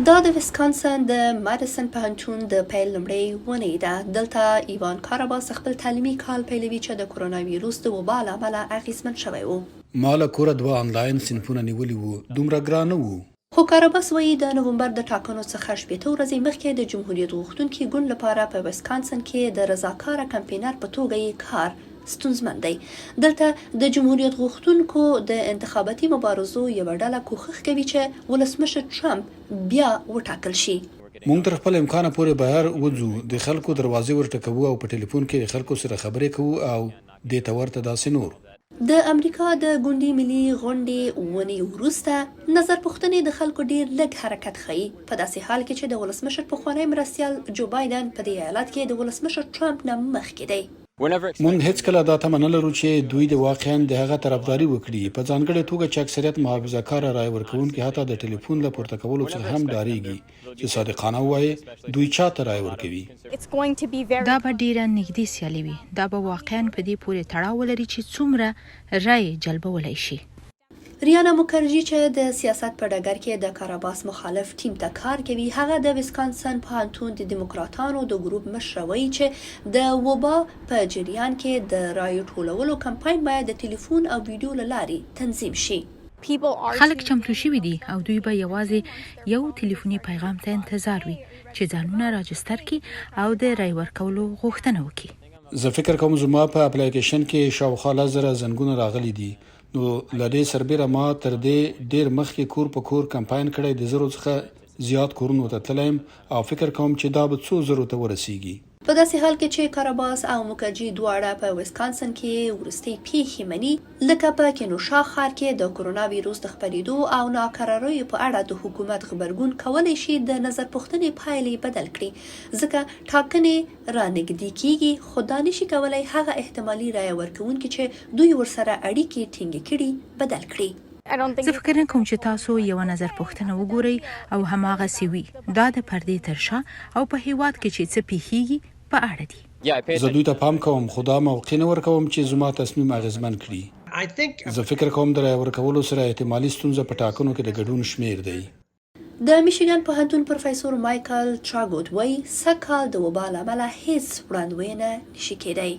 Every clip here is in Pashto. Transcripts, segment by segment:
دا د ویسکانسن د مادیسن پوهنتون د پیل لومړۍ اونۍ ده. دلته ایوان کاراباس خپل تعلیمي کال پیلوي چې د کرونا ویروس د وبا له امله اغېزمن شوی و. ما له کوره 2 آنلاین صنفونه نیولي وو، دومره ګران نه وو. خو کاراباس وایي د نومبر د ټاکنو څخه 18 ورځې مخکې د جمهوریت غوښتونکي ګوند لپاره په ویسکانسن کې د رضاکاره کمپاینر په توګه یې کار ستونزمن دی. دلته د جمهوریت غوښتونکو د انتخاباتي مبارزو یوه ډله کوښښ کوي چې ولسمشر ټرمپ بیا وټاکل شي. موږ تر خپل امکانه پورې بهر وځو، د خلکو دروازې ورټکوو او په ټلیفون کې د خلکو سره خبرې کوو او دې ته ورته داسې نور. د امریکا د ګوندي ملي غونډې اونۍ وروسته نظر پوښتنې د خلکو ډیر لږ حرکت ښیي، په داسې حال کې چې د ولسمشر پخوانی مرستیال جو بایدن په دې ایالت کې د ولسمشر ټرمپ نه مخکې دی. مونږ هیڅ کله دا تمه نه لرو چې دوی د واقعاً د هغه طرفداري وکړي، په ځانګړې توګه چې اکثریت محافظه‌کاره رای ورکوونکي حتی د ټلیفون له پورته کولو څخه هم ډاریږي چې صادقانه ووایي دوی چاته رای ورکوي. دا به ډیره نږدې سیالي وي. دا به واقعاً په دې پورې تړاو ولري چې څومره رای جلبولی شي. ریانا مکرجي چې د سیاست په ډګر کې د کاراباس مخالف ټیم ته کار کوي، هغه د ویسکانسن پوهنتون د دیموکراتانو د ګروپ مشره وایي چې د وبا په جریان کې د رایو ټولولو کمپاین باید د ټلیفون او ویډیو له لارې تنظیم شي. خلک چمتو شوي دي او دوی به یوازې یو ټلیفوني پیغام ته انتظار وي چې ځانونه راجستر کړي او د رای ورکولو غوښتنه وکړي. زه فکر کوم زما په اپلیکیشن کې شاوخوا 10,000 زنګونه راغلي دي. نو لدې سربیره ما تر دې ډیر مخکې کور په کور کمپاین کړی، د 0 څخه زیات کورونو ته تلم او فکر کوم چې دا به 200 ته ورسیږي. په داسې حال کې چې کاراباس او مکرجي دواړه په ویسکانسن کې وروستۍ پیښې مني، لکه په کینوشا ښار کې د کرونا ویروس د خپریدو او ناکراریو په اړه د حکومت غبرګون کولی شي د نظر پوښتنې پایلې بدل کړي، ځکه ټاکنې رانږدې کیږي، خو دا نشي کولی هغه احتمالي رایه ورکوونکي چې دوی ورسره اړیکې ټینګې کړي بدل کړي. زه فکر نه کوم چې تاسو یو نظر پوښتنه وګورئ او هماغسې وي. دا د پردې تر شا او په هیواد کې چې څه پیښیږي په اړه دي. زه دوی ته پام کوم، خو دا موقع نه ورکوم چې زما تصمیم اغیزمن کړي. زه فکر کوم د رای ورکولو سره احتمالي ستونزه په ټاکنو کې د ګډون شمیر دی. د میشیګن پوهنتون پروفیسور مایکل چاګوت وایي سږکال د وبا له امله هیڅ وړاندوینه نشي کېدی.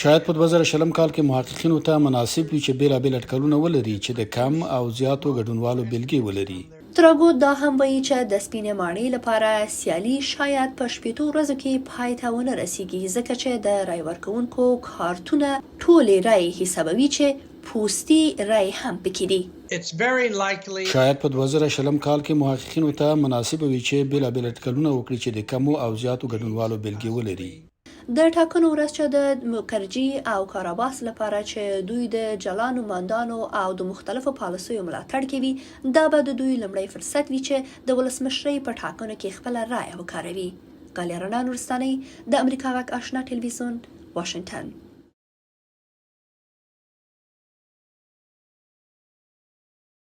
شاید په 2020 کال کې محققینو ته مناسب وي چې بیلابیل اټکلونه ولري چې د کم او زیاتو ګډونوالو بیلګې ولري. تراګوت دا هم وایي چې د سپینې ماڼۍ لپاره سیالي شاید په 18 ورځو کې پای ته ونه رسیږي، ځکه چې د رای ورکوونکو کارتونه ټولې رای حسابوي چې پوستي رای هم پکې دي. شاید په 2020 کال کې محققینو ته مناسب وي چې بیلابیل اټکلونه وکړي چې د کمو او زیاتو ګډونوالو بیلګې ولري. د ټاکنو ورځ چې د مکرجي او کاراباس لپاره چې دوی د جلا نوماندانو او د مختلفو پالیسیو ملاتړ کوي، دا به د دوی لومړی فرصت وي چې د ولسمشرۍ په ټاکنو کې خپله رایه وکاروي. غاليه رڼا نورستانۍ، د امریکا غږ آشنا ټلویزیون، واشنګټن.